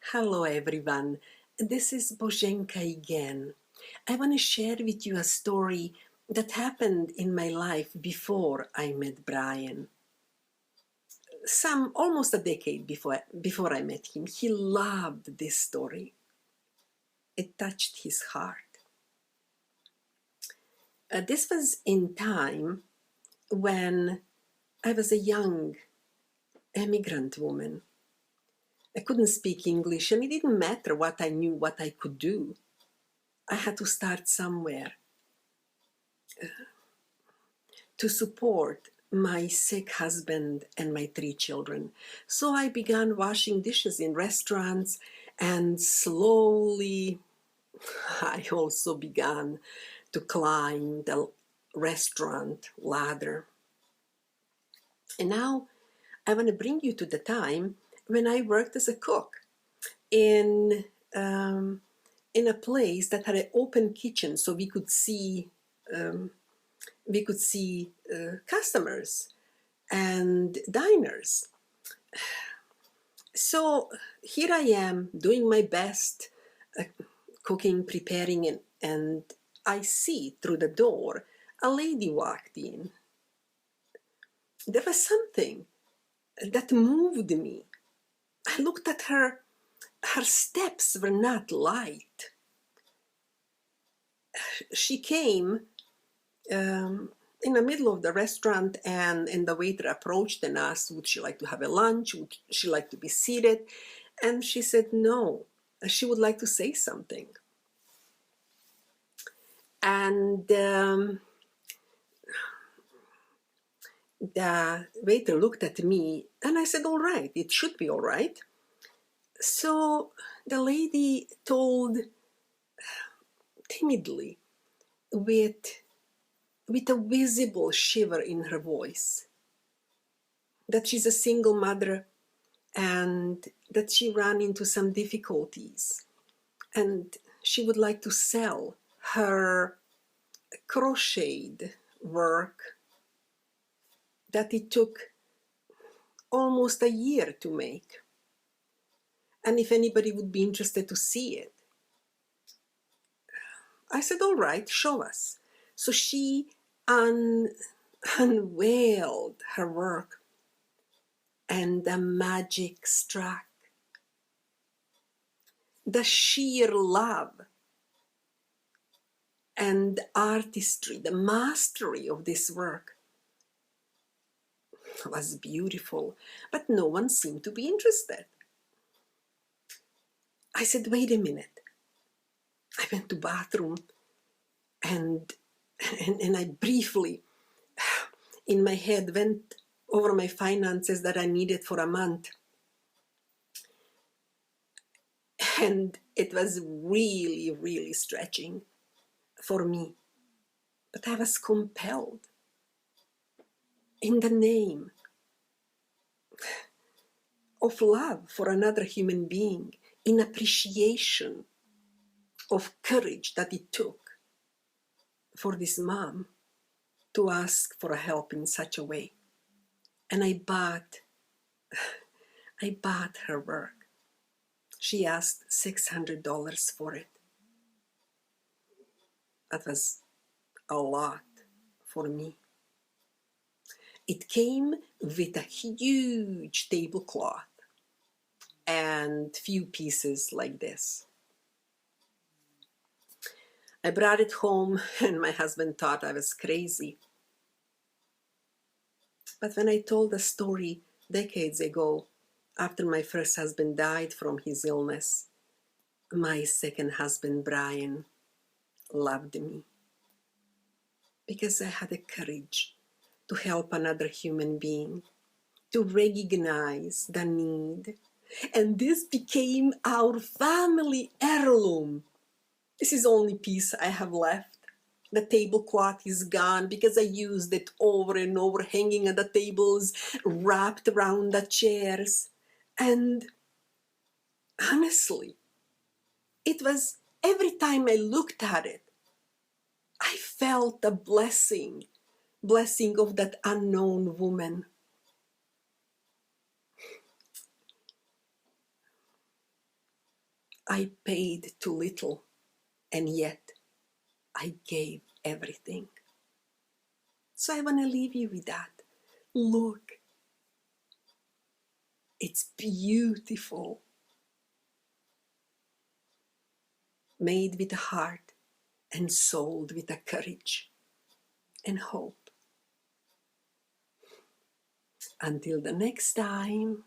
Hello everyone, this is Boženka again. I want to share with you a story that happened in my life before I met Brian. Almost a decade before I met him. He loved this story. It touched his heart. This was in time when I was a young immigrant woman. I couldn't speak English, and it didn't matter what I knew, what I could do. I had to start somewhere to support my sick husband and my 3 children. So I began washing dishes in restaurants, and slowly I also began to climb the restaurant ladder. And now I want to bring you to the time when I worked as a cook in a place that had an open kitchen, so we could see customers and diners. So here I am doing my best, cooking, preparing, and I see through the door a lady walked in. There was something that moved me. I looked at her. Her steps were not light. She came in the middle of the restaurant, and the waiter approached and asked, would she like to have a lunch? Would she like to be seated? And she said no, she would like to say something. And the waiter looked at me, and I said, all right, it should be all right. So the lady told timidly, with a visible shiver in her voice, that she's a single mother and that she ran into some difficulties, and she would like to sell her crocheted work that it took almost a year to make, and if anybody would be interested to see it. I said, all right, show us. So she unveiled her work, and the magic struck. The sheer love and artistry, the mastery of this work was beautiful, but no one seemed to be interested. I said, wait a minute. I went to the bathroom and I briefly, in my head, went over my finances that I needed for a month. And it was really, really stretching for me. But I was compelled, in the name of love for another human being, in appreciation of courage that it took for this mom to ask for help in such a way. And I bought her work. She asked $600 for it. That was a lot for me. It came with a huge tablecloth and few pieces like this. I brought it home, and my husband thought I was crazy. But when I told the story decades ago, after my first husband died from his illness, my second husband, Brian, loved me because I had the courage to help another human being, to recognize the need. And this became our family heirloom. This is the only piece I have left. The tablecloth is gone because I used it over and over, hanging on the tables, wrapped around the chairs. And honestly, it was every time I looked at it, I felt the blessing of that unknown woman. I paid too little, and yet I gave everything. So I want to leave you with that. Look, it's beautiful, made with a heart and sold with a courage and hope. Until the next time.